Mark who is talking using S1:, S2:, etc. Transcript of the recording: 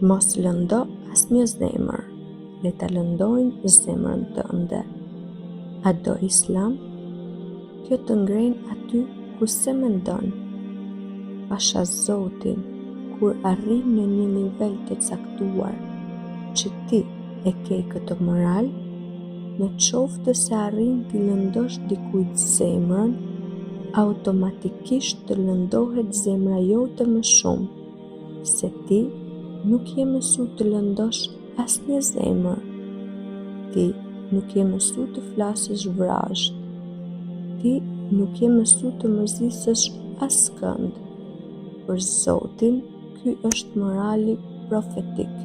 S1: Mos lëndo asnjë zemër, le ta lëndojnë zemrën tënde. A do Islam? Kjo të ngren aty ku se mendon. Pasha Zotin, kur arrin në një nivel të caktuar që ti e ke këtë moral, në qoftë se arrin t'i lëndosh dikujt zemrën, automatikisht të lëndohet zemra jote më shumë, se ti nuk je mësu të lëndosh asnjë zemër. Ti nuk je mësu të flasësh vrasht. Ti nuk je mësu të mërzisësh askënd. Për Zotin, ky është morali profetik.